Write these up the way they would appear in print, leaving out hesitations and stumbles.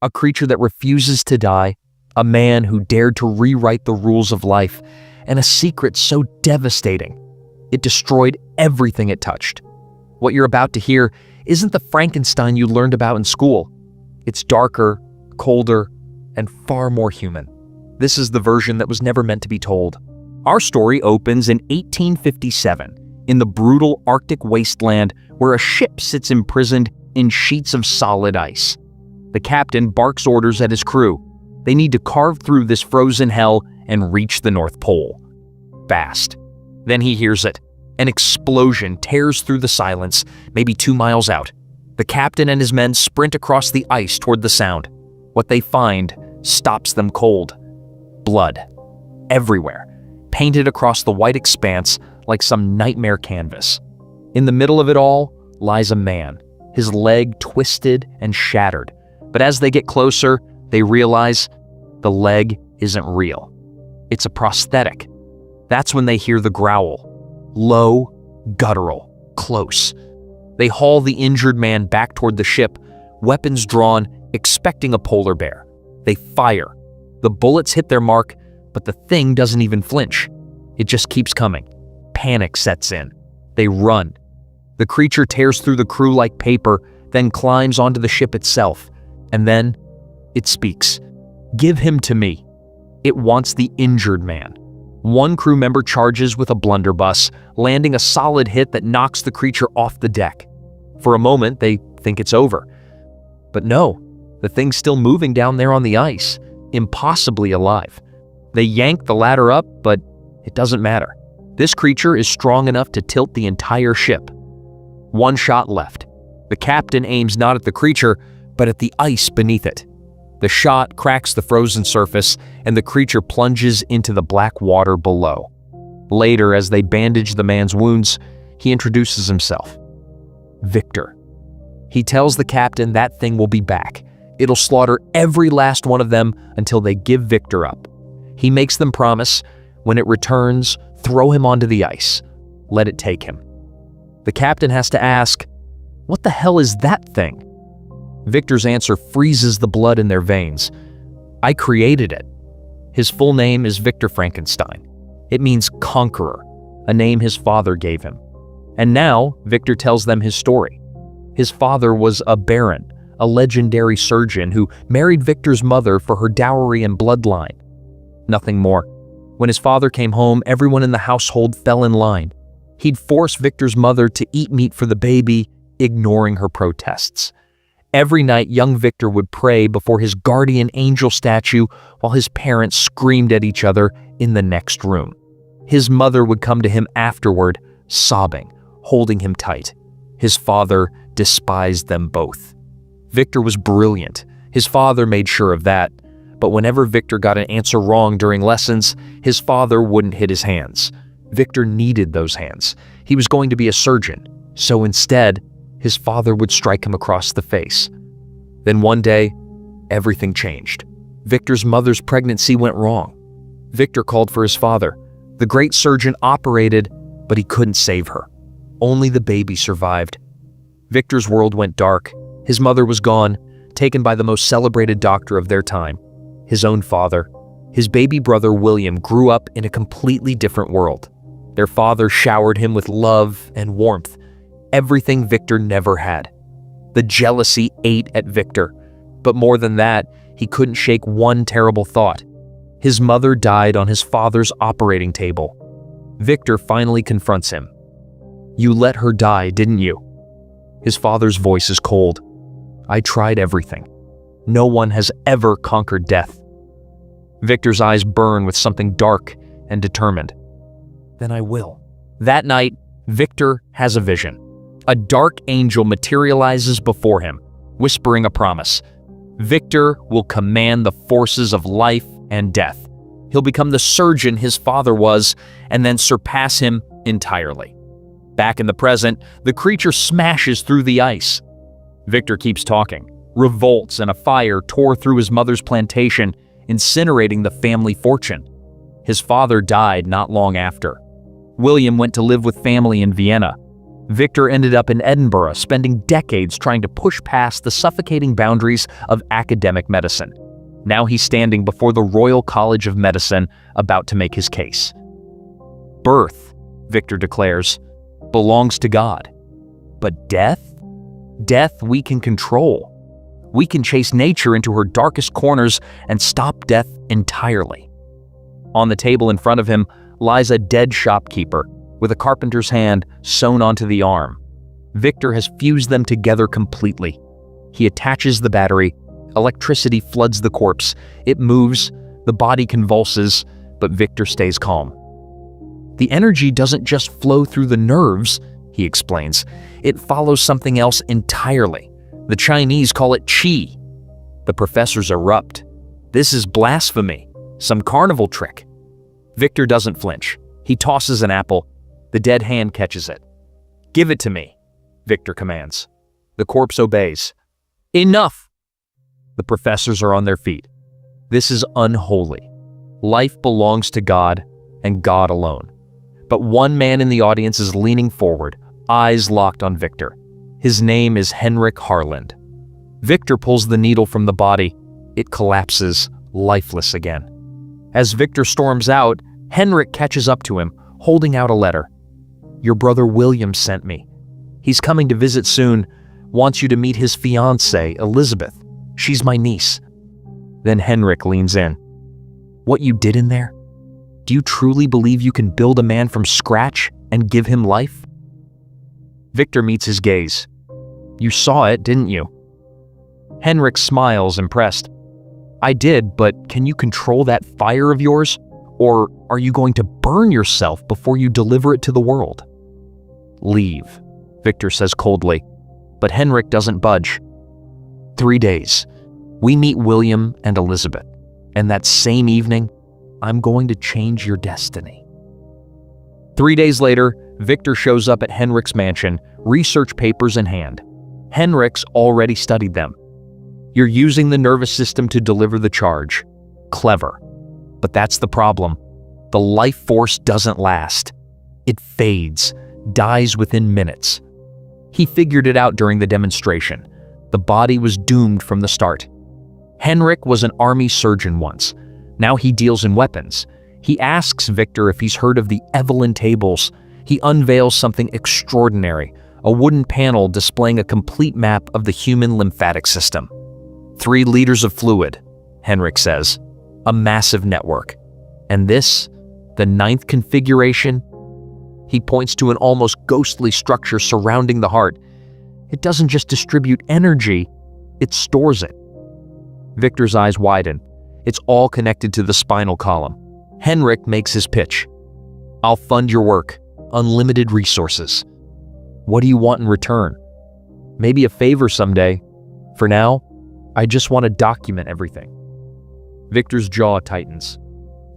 a creature that refuses to die, a man who dared to rewrite the rules of life, and a secret so devastating it destroyed everything it touched. What you're about to hear isn't the Frankenstein you learned about in school. It's darker, colder, and far more human. This is the version that was never meant to be told. Our story opens in 1857 in the brutal Arctic wasteland where a ship sits imprisoned in sheets of solid ice. The captain barks orders at his crew. They need to carve through this frozen hell and reach the North Pole. Fast. Then he hears it. An explosion tears through the silence, maybe 2 miles out. The captain and his men sprint across the ice toward the sound. What they find stops them cold. Blood. Everywhere. Painted across the white expanse like some nightmare canvas. In the middle of it all lies a man, his leg twisted and shattered. But as they get closer, they realize the leg isn't real. It's a prosthetic. That's when they hear the growl. Low, guttural, close. They haul the injured man back toward the ship, weapons drawn, expecting a polar bear. They fire. The bullets hit their mark, but the thing doesn't even flinch. It just keeps coming. Panic sets in. They run. The creature tears through the crew like paper, then climbs onto the ship itself. And then it speaks. Give him to me. It wants the injured man. One crew member charges with a blunderbuss, landing a solid hit that knocks the creature off the deck. For a moment, they think it's over. But no, the thing's still moving down there on the ice, impossibly alive. They yank the ladder up, but it doesn't matter. This creature is strong enough to tilt the entire ship. One shot left. The captain aims not at the creature, but at the ice beneath it. The shot cracks the frozen surface, and the creature plunges into the black water below. Later, as they bandage the man's wounds, he introduces himself. Victor. He tells the captain that thing will be back. It'll slaughter every last one of them until they give Victor up. He makes them promise, when it returns, throw him onto the ice. Let it take him. The captain has to ask, what the hell is that thing? Victor's answer freezes the blood in their veins. I created it. His full name is Victor Frankenstein. It means conqueror, a name his father gave him. And now, Victor tells them his story. His father was a baron, a legendary surgeon who married Victor's mother for her dowry and bloodline. Nothing more. When his father came home, everyone in the household fell in line. He'd force Victor's mother to eat meat for the baby, ignoring her protests. Every night, young Victor would pray before his guardian angel statue while his parents screamed at each other in the next room. His mother would come to him afterward, sobbing, holding him tight. His father despised them both. Victor was brilliant. His father made sure of that. But whenever Victor got an answer wrong during lessons, his father wouldn't hit his hands. Victor needed those hands. He was going to be a surgeon. So instead, his father would strike him across the face. Then one day, everything changed. Victor's mother's pregnancy went wrong. Victor called for his father. The great surgeon operated, but he couldn't save her. Only the baby survived. Victor's world went dark. His mother was gone, taken by the most celebrated doctor of their time, his own father. His baby brother William grew up in a completely different world. Their father showered him with love and warmth, everything Victor never had. The jealousy ate at Victor, but more than that, he couldn't shake one terrible thought. His mother died on his father's operating table. Victor finally confronts him. You let her die, didn't you? His father's voice is cold. I tried everything. No one has ever conquered death. Victor's eyes burn with something dark and determined. Then I will. That night, Victor has a vision. A dark angel materializes before him, whispering a promise. Victor will command the forces of life and death. He'll become the surgeon his father was, and then surpass him entirely. Back in the present, the creature smashes through the ice. Victor keeps talking. Revolts and a fire tore through his mother's plantation, incinerating the family fortune. His father died not long after. William went to live with family in Vienna. Victor ended up in Edinburgh, spending decades trying to push past the suffocating boundaries of academic medicine. Now he's standing before the Royal College of Medicine, about to make his case. Birth, Victor declares, belongs to God. But death? Death we can control. We can chase nature into her darkest corners and stop death entirely. On the table in front of him lies a dead shopkeeper with a carpenter's hand sewn onto the arm. Victor has fused them together completely. He attaches the battery. Electricity floods the corpse. It moves, the body convulses, but Victor stays calm. The energy doesn't just flow through the nerves, he explains. It follows something else entirely. The Chinese call it qi. The professors erupt. This is blasphemy, some carnival trick. Victor doesn't flinch. He tosses an apple. The dead hand catches it. Give it to me, Victor commands. The corpse obeys. Enough! The professors are on their feet. This is unholy. Life belongs to God and God alone. But one man in the audience is leaning forward, eyes locked on Victor. His name is Henrik Harland. Victor pulls the needle from the body. It collapses, lifeless again. As Victor storms out, Henrik catches up to him, holding out a letter. Your brother William sent me. He's coming to visit soon, wants you to meet his fiancée, Elizabeth. She's my niece. Then Henrik leans in. What you did in there? Do you truly believe you can build a man from scratch and give him life? Victor meets his gaze. You saw it, didn't you? Henrik smiles, impressed. I did, but can you control that fire of yours? Or are you going to burn yourself before you deliver it to the world? Leave, Victor says coldly, but Henrik doesn't budge. 3 days. We meet William and Elizabeth, and that same evening, I'm going to change your destiny. 3 days later, Victor shows up at Henrik's mansion, research papers in hand. Henrik's already studied them. You're using the nervous system to deliver the charge. Clever. But that's the problem. The life force doesn't last. It fades, dies within minutes. He figured it out during the demonstration. The body was doomed from the start. Henrik was an army surgeon once. Now he deals in weapons. He asks Victor if he's heard of the Evelyn tables. He unveils something extraordinary, a wooden panel displaying a complete map of the human lymphatic system. 3 liters of fluid, Henrik says, a massive network. And this, the 9th configuration? He points to an almost ghostly structure surrounding the heart. It doesn't just distribute energy, it stores it. Victor's eyes widen. It's all connected to the spinal column. Henrik makes his pitch. I'll fund your work, unlimited resources. What do you want in return? Maybe a favor someday. For now, I just want to document everything. Victor's jaw tightens.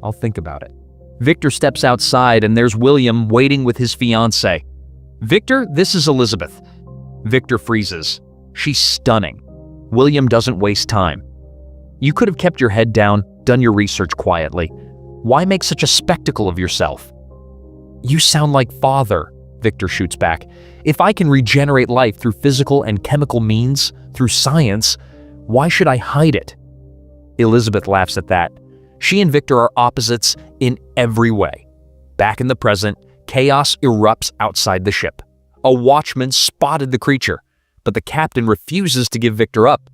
I'll think about it. Victor steps outside and there's William waiting with his fiancée. Victor, this is Elizabeth. Victor freezes. She's stunning. William doesn't waste time. You could have kept your head down, done your research quietly. Why make such a spectacle of yourself? You sound like father, Victor shoots back. If I can regenerate life through physical and chemical means, through science, why should I hide it? Elizabeth laughs at that. She and Victor are opposites in every way. Back in the present, chaos erupts outside the ship. A watchman spotted the creature, but the captain refuses to give Victor up.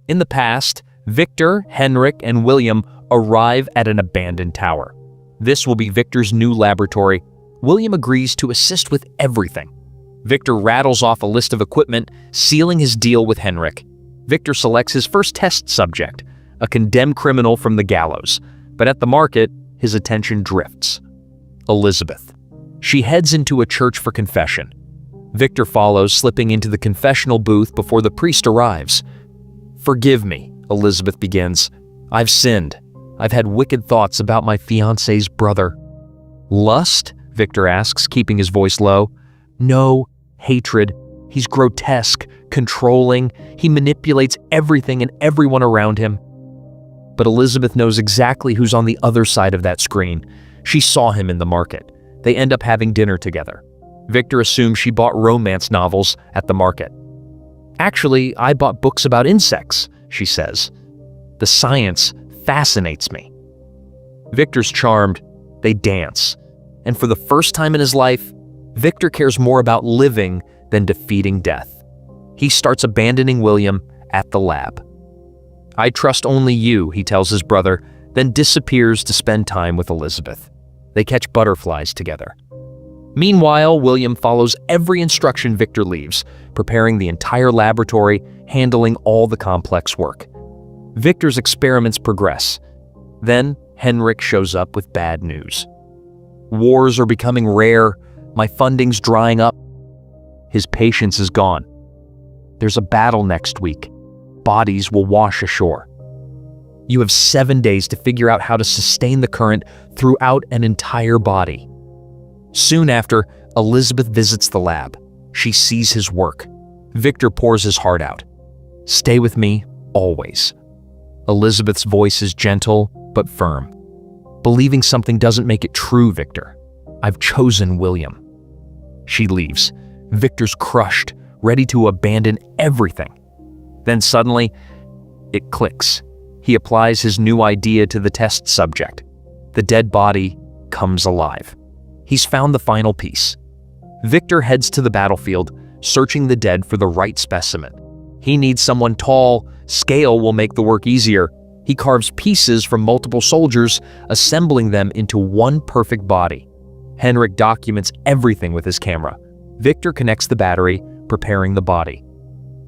In the past, Victor, Henrik, and William arrive at an abandoned tower. This will be Victor's new laboratory. William agrees to assist with everything. Victor rattles off a list of equipment, sealing his deal with Henrik. Victor selects his first test subject, a condemned criminal from the gallows. But at the market, his attention drifts. Elizabeth. She heads into a church for confession. Victor follows, slipping into the confessional booth before the priest arrives. Forgive me, Elizabeth begins. I've sinned. I've had wicked thoughts about my fiancé's brother. Lust? Victor asks, keeping his voice low. No, hatred. He's grotesque, controlling. He manipulates everything and everyone around him. But Elizabeth knows exactly who's on the other side of that screen. She saw him in the market. They end up having dinner together. Victor assumes she bought romance novels at the market. "Actually, I bought books about insects," she says. "The science fascinates me." Victor's charmed. They dance. And for the first time in his life, Victor cares more about living than defeating death. He starts abandoning William at the lab. "I trust only you," he tells his brother, then disappears to spend time with Elizabeth. They catch butterflies together. Meanwhile, William follows every instruction Victor leaves, preparing the entire laboratory, handling all the complex work. Victor's experiments progress. Then Henrik shows up with bad news. "Wars are becoming rare. My funding's drying up." His patience is gone. "There's a battle next week. Bodies will wash ashore. You have 7 days to figure out how to sustain the current throughout an entire body." Soon after, Elizabeth visits the lab. She sees his work. Victor pours his heart out. "Stay with me, always." Elizabeth's voice is gentle but firm. "Believing something doesn't make it true, Victor. I've chosen William." She leaves. Victor's crushed, ready to abandon everything. Then suddenly, it clicks. He applies his new idea to the test subject. The dead body comes alive. He's found the final piece. Victor heads to the battlefield, searching the dead for the right specimen. He needs someone tall. Scale will make the work easier. He carves pieces from multiple soldiers, assembling them into one perfect body. Henrik documents everything with his camera. Victor connects the battery, preparing the body.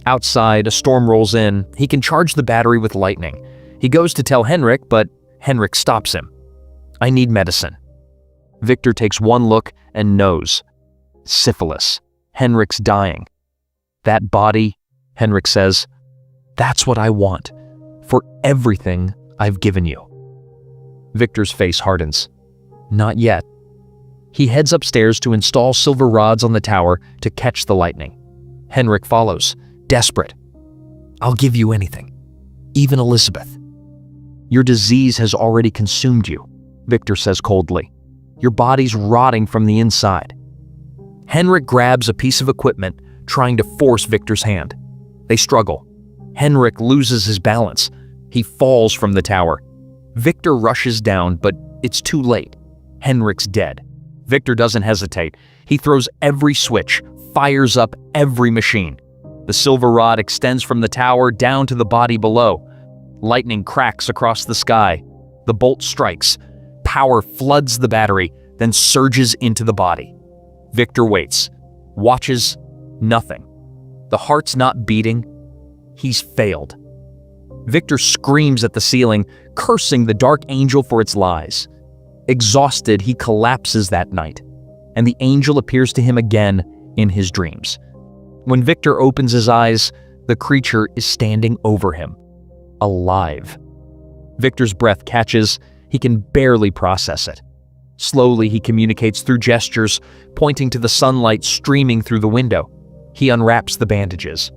Outside, a storm rolls in. He can charge the battery with lightning. He goes to tell Henrik, but Henrik stops him. "I need medicine." Victor takes one look and knows. Syphilis. Henrik's dying. "That body," Henrik says, "that's what I want, for everything I've given you." Victor's face hardens. Not yet. He heads upstairs to install silver rods on the tower to catch the lightning. Henrik follows, desperate. "I'll give you anything, even Elizabeth." "Your disease has already consumed you," Victor says coldly. "Your body's rotting from the inside." Henrik grabs a piece of equipment, trying to force Victor's hand. They struggle. Henrik loses his balance. He falls from the tower. Victor rushes down, but it's too late. Henrik's dead. Victor doesn't hesitate. He throws every switch, fires up every machine. The silver rod extends from the tower down to the body below. Lightning cracks across the sky. The bolt strikes. Power floods the battery, then surges into the body. Victor waits. Watches. Nothing. The heart's not beating. He's failed. Victor screams at the ceiling, cursing the dark angel for its lies. Exhausted, he collapses that night, and the angel appears to him again in his dreams. When Victor opens his eyes, the creature is standing over him, alive. Victor's breath catches. He can barely process it. Slowly, he communicates through gestures, pointing to the sunlight streaming through the window. He unwraps the bandages.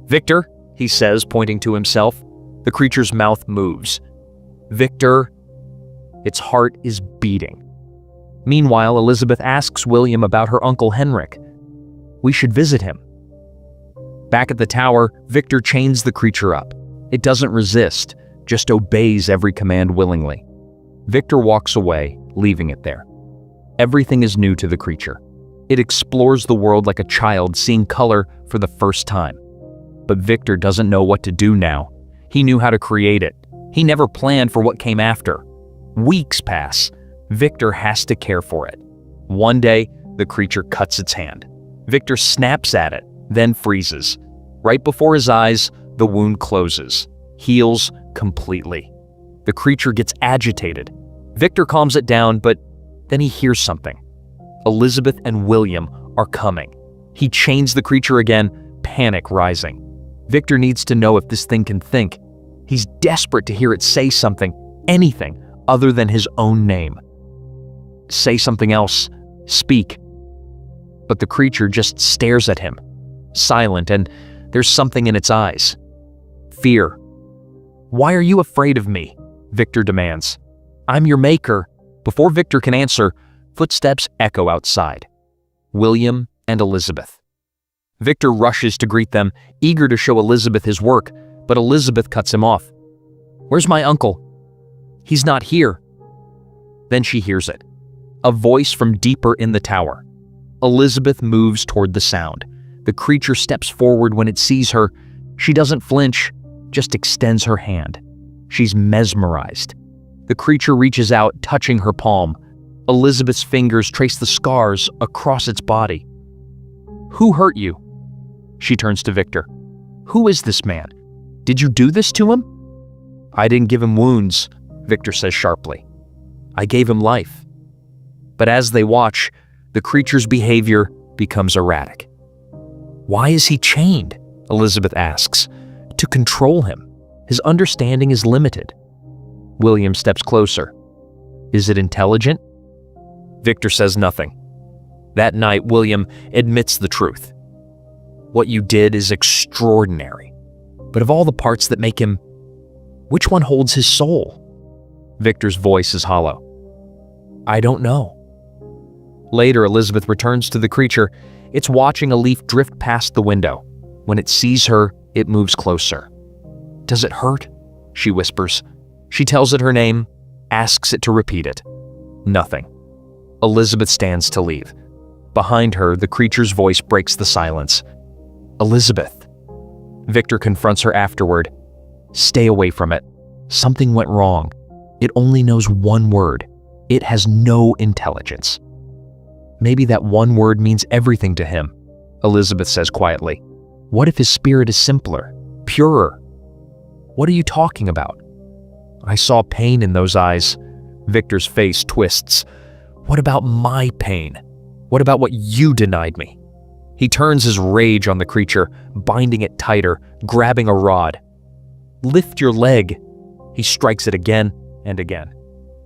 "Victor," he says, pointing to himself. The creature's mouth moves. "Victor." Its heart is beating. Meanwhile, Elizabeth asks William about her uncle Henrik. "We should visit him." Back at the tower, Victor chains the creature up. It doesn't resist, just obeys every command willingly. Victor walks away, leaving it there. Everything is new to the creature. It explores the world like a child seeing color for the first time. But Victor doesn't know what to do now. He knew how to create it. He never planned for what came after. Weeks pass. Victor has to care for it. One day, the creature cuts its hand. Victor snaps at it, then freezes. Right before his eyes, the wound closes, heals completely. The creature gets agitated. Victor calms it down, but then he hears something. Elizabeth and William are coming. He chains the creature again, panic rising. Victor needs to know if this thing can think. He's desperate to hear it say something, anything other than his own name. Say something else. Speak. But the creature just stares at him, silent, and there's something in its eyes. Fear. "Why are you afraid of me?" Victor demands. "I'm your maker." Before Victor can answer, footsteps echo outside. William and Elizabeth. Victor rushes to greet them, eager to show Elizabeth his work, but Elizabeth cuts him off. "Where's my uncle?" "He's not here." Then she hears it. A voice from deeper in the tower. Elizabeth moves toward the sound. The creature steps forward when it sees her. She doesn't flinch, just extends her hand. She's mesmerized. The creature reaches out, touching her palm. Elizabeth's fingers trace the scars across its body. "Who hurt you?" She turns to Victor. "Who is this man? Did you do this to him?" "I didn't give him wounds," Victor says sharply. "I gave him life." But as they watch, the creature's behavior becomes erratic. "Why is he chained?" Elizabeth asks. "To control him. His understanding is limited." William steps closer. "Is it intelligent?" Victor says nothing. That night, William admits the truth. "What you did is extraordinary. But of all the parts that make him, which one holds his soul?" Victor's voice is hollow. "I don't know." Later, Elizabeth returns to the creature. It's watching a leaf drift past the window. When it sees her, it moves closer. "Does it hurt?" she whispers. She tells it her name, asks it to repeat it. Nothing. Elizabeth stands to leave. Behind her, the creature's voice breaks the silence. "Elizabeth." Victor confronts her afterward. "Stay away from it. Something went wrong. It only knows one word. It has no intelligence." "Maybe that one word means everything to him," Elizabeth says quietly. "What if his spirit is simpler, purer?" "What are you talking about?" "I saw pain in those eyes." Victor's face twists. "What about my pain? What about what you denied me?" He turns his rage on the creature, binding it tighter, grabbing a rod. "Lift your leg." He strikes it again and again.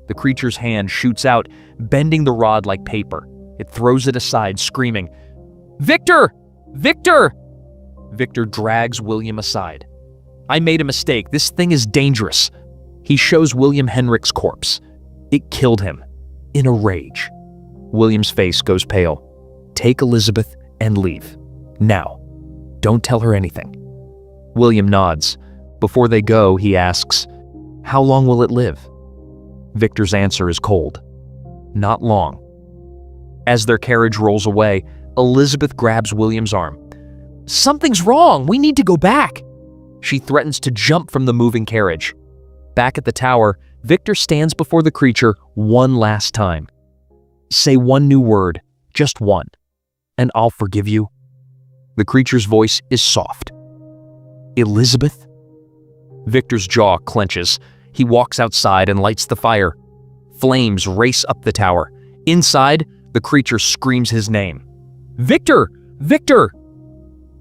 The creature's hand shoots out, bending the rod like paper. It throws it aside, screaming, "Victor! Victor!" Victor drags William aside. "I made a mistake. This thing is dangerous." He shows William Henrik's corpse. It killed him, in a rage. William's face goes pale. "Take Elizabeth and leave. Now. Don't tell her anything." William nods. Before they go, he asks, "How long will it live?" Victor's answer is cold. "Not long." As their carriage rolls away, Elizabeth grabs William's arm. "Something's wrong. We need to go back." She threatens to jump from the moving carriage. Back at the tower, Victor stands before the creature one last time. "Say one new word, just one, and I'll forgive you." The creature's voice is soft. "Elizabeth?" Victor's jaw clenches. He walks outside and lights the fire. Flames race up the tower. Inside, the creature screams his name. "Victor! Victor!"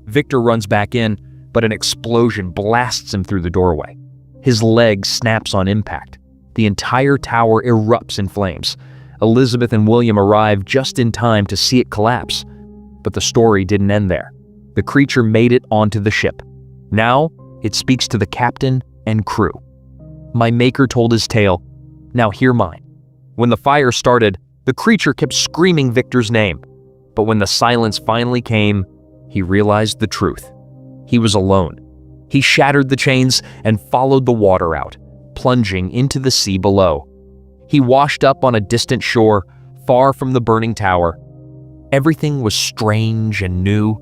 Victor runs back in, but an explosion blasts him through the doorway. His leg snaps on impact. The entire tower erupts in flames. Elizabeth and William arrive just in time to see it collapse. But the story didn't end there. The creature made it onto the ship. Now, it speaks to the captain and crew. "My maker told his tale. Now hear mine." When the fire started, the creature kept screaming Victor's name. But when the silence finally came, he realized the truth. He was alone. He shattered the chains and followed the water out, plunging into the sea below. He washed up on a distant shore, far from the burning tower. Everything was strange and new.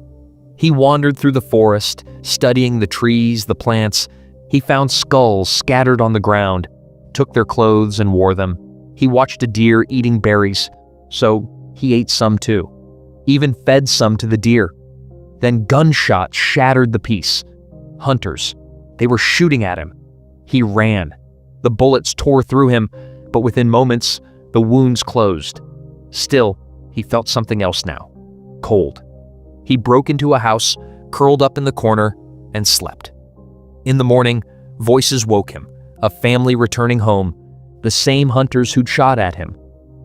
He wandered through the forest, studying the trees, the plants. He found skulls scattered on the ground, took their clothes and wore them. He watched a deer eating berries, so he ate some too. Even fed some to the deer. Then gunshots shattered the peace. Hunters. They were shooting at him. He ran. The bullets tore through him, but within moments, the wounds closed. Still, he felt something else now. Cold. He broke into a house, curled up in the corner, and slept. In the morning, voices woke him, a family returning home, the same hunters who'd shot at him.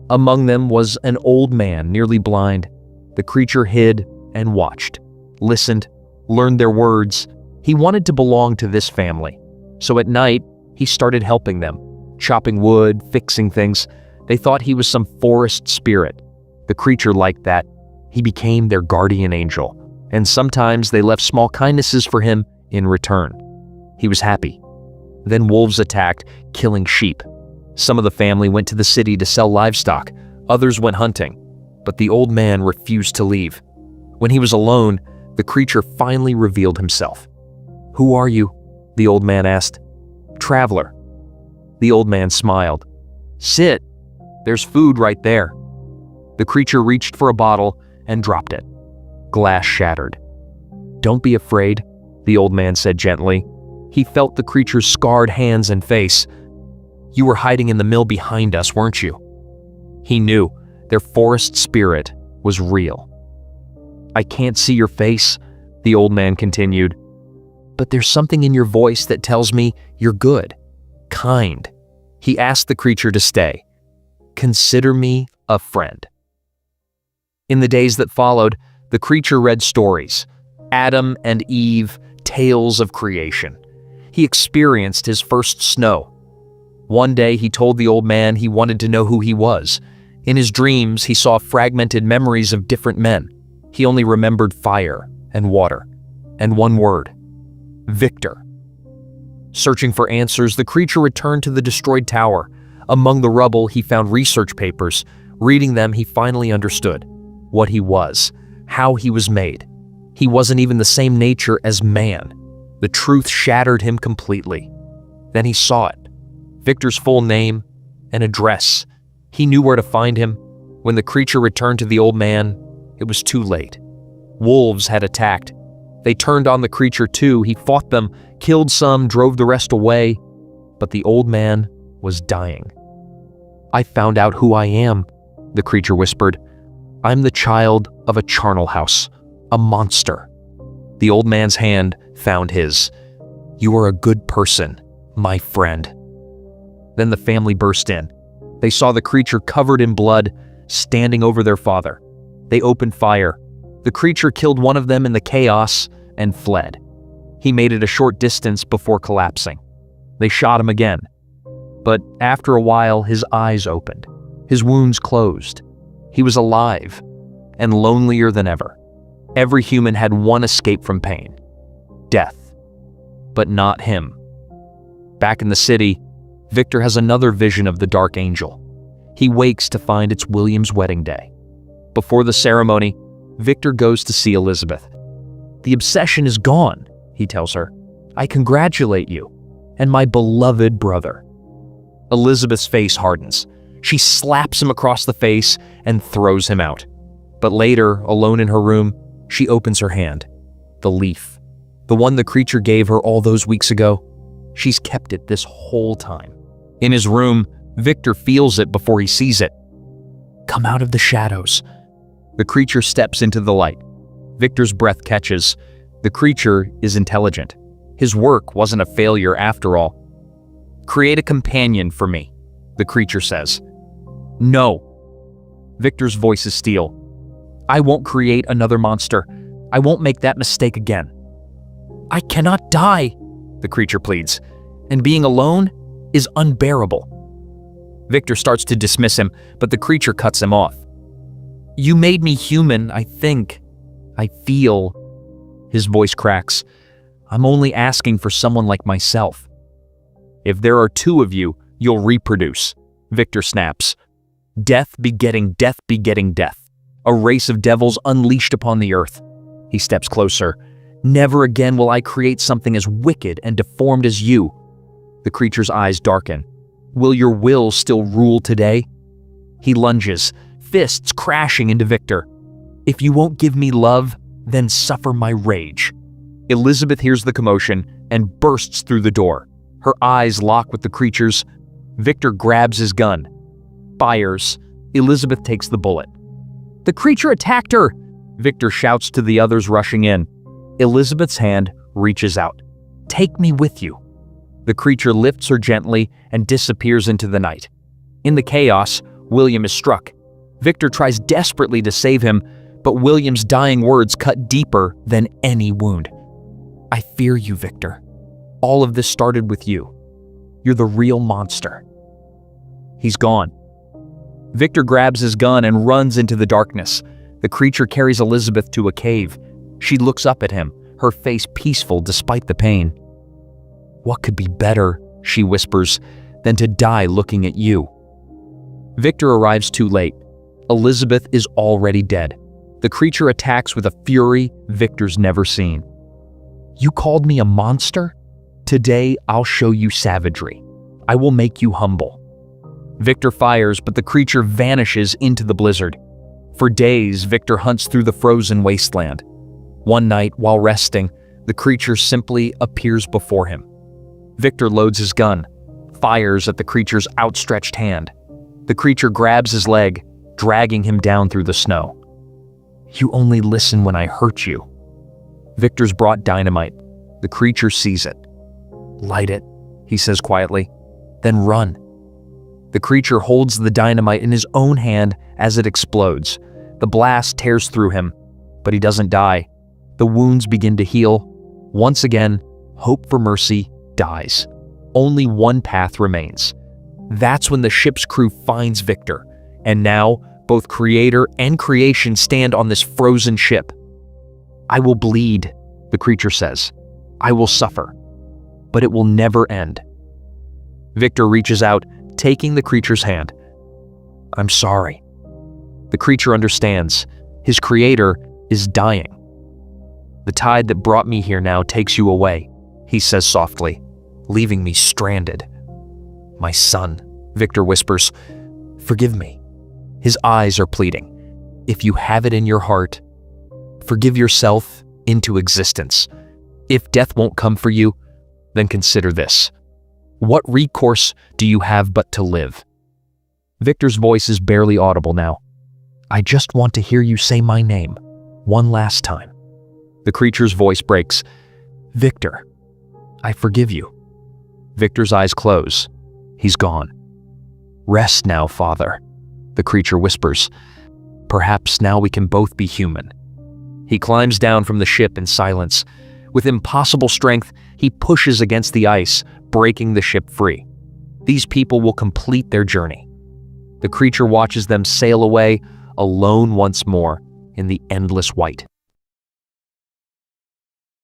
Among them was an old man, nearly blind. The creature hid and watched, listened, learned their words. He wanted to belong to this family. So at night, he started helping them, chopping wood, fixing things. They thought he was some forest spirit. The creature liked that. He became their guardian angel, and sometimes they left small kindnesses for him in return. He was happy. Then wolves attacked, killing sheep. Some of the family went to the city to sell livestock. Others went hunting. But the old man refused to leave. When he was alone, the creature finally revealed himself. "Who are you?" the old man asked. "Traveler." The old man smiled. "Sit. There's food right there." The creature reached for a bottle and dropped it. Glass shattered. "Don't be afraid," the old man said gently. He felt the creature's scarred hands and face. "You were hiding in the mill behind us, weren't you?" He knew their forest spirit was real. "I can't see your face," the old man continued, "but there's something in your voice that tells me you're good, kind." He asked the creature to stay. "Consider me a friend." In the days that followed, the creature read stories. Adam and Eve, tales of creation. He experienced his first snow. One day he told the old man he wanted to know who he was. In his dreams, he saw fragmented memories of different men. He only remembered fire and water, and one word: Victor. Searching for answers, the creature returned to the destroyed tower. Among the rubble, he found research papers. Reading them, he finally understood what he was, how he was made. He wasn't even the same nature as man. The truth shattered him completely. Then he saw it. Victor's full name and address. He knew where to find him. When the creature returned to the old man, it was too late. Wolves had attacked. They turned on the creature too. He fought them, killed some, drove the rest away. But the old man was dying. "I found out who I am," the creature whispered. "I'm the child of a charnel house, a monster." The old man's hand found his. "You are a good person, my friend." Then the family burst in. They saw the creature covered in blood, standing over their father. They opened fire. The creature killed one of them in the chaos and fled. He made it a short distance before collapsing. They shot him again. But after a while, his eyes opened. His wounds closed. He was alive and lonelier than ever. Every human had one escape from pain: death. But not him. Back in the city, Victor has another vision of the Dark Angel. He wakes to find it's William's wedding day. Before the ceremony, Victor goes to see Elizabeth. "The obsession is gone," he tells her. "I congratulate you, and my beloved brother." Elizabeth's face hardens. She slaps him across the face and throws him out. But later, alone in her room, she opens her hand. The leaf. The one the creature gave her all those weeks ago. She's kept it this whole time. In his room, Victor feels it before he sees it. "Come out of the shadows." The creature steps into the light. Victor's breath catches. The creature is intelligent. His work wasn't a failure after all. "Create a companion for me," the creature says. "No." Victor's voice is steel. "I won't create another monster. I won't make that mistake again." "I cannot die," the creature pleads, "and being alone is unbearable." Victor starts to dismiss him, but the creature cuts him off. "You made me human, I think. I feel." His voice cracks. "I'm only asking for someone like myself." "If there are two of you, you'll reproduce," Victor snaps. "Death begetting death begetting death. A race of devils unleashed upon the earth." He steps closer. "Never again will I create something as wicked and deformed as you." The creature's eyes darken. "Will your will still rule today?" He lunges, fists crashing into Victor. "If you won't give me love, then suffer my rage." Elizabeth hears the commotion and bursts through the door. Her eyes lock with the creature's. Victor grabs his gun. Fires. Elizabeth takes the bullet. "The creature attacked her!" Victor shouts to the others rushing in. Elizabeth's hand reaches out. "Take me with you." The creature lifts her gently and disappears into the night. In the chaos, William is struck. Victor tries desperately to save him, but William's dying words cut deeper than any wound. "I fear you, Victor. All of this started with you. You're the real monster." He's gone. Victor grabs his gun and runs into the darkness. The creature carries Elizabeth to a cave. She looks up at him, her face peaceful despite the pain. "What could be better," she whispers, "than to die looking at you?" Victor arrives too late. Elizabeth is already dead. The creature attacks with a fury Victor's never seen. "You called me a monster? Today I'll show you savagery. I will make you humble." Victor fires, but the creature vanishes into the blizzard. For days, Victor hunts through the frozen wasteland. One night, while resting, the creature simply appears before him. Victor loads his gun, fires at the creature's outstretched hand. The creature grabs his leg, dragging him down through the snow. "You only listen when I hurt you." Victor's brought dynamite. The creature sees it. "Light it," he says quietly, "then run." The creature holds the dynamite in his own hand as it explodes. The blast tears through him, but he doesn't die. The wounds begin to heal. Once again, hope for mercy dies. Only one path remains. That's when the ship's crew finds Victor, and now both creator and creation stand on this frozen ship. "I will bleed," the creature says. "I will suffer, but it will never end." Victor reaches out, taking the creature's hand. "I'm sorry." The creature understands. His creator is dying. "The tide that brought me here now takes you away," he says softly, "leaving me stranded." "My son," Victor whispers, "forgive me." His eyes are pleading. "If you have it in your heart, forgive yourself into existence. If death won't come for you, then consider this. What recourse do you have but to live?" Victor's voice is barely audible now. "I just want to hear you say my name, one last time." The creature's voice breaks. "Victor, I forgive you." Victor's eyes close. He's gone. "Rest now, Father," the creature whispers. "Perhaps now we can both be human." He climbs down from the ship in silence. With impossible strength, he pushes against the ice, breaking the ship free. These people will complete their journey. The creature watches them sail away, alone once more in the endless white.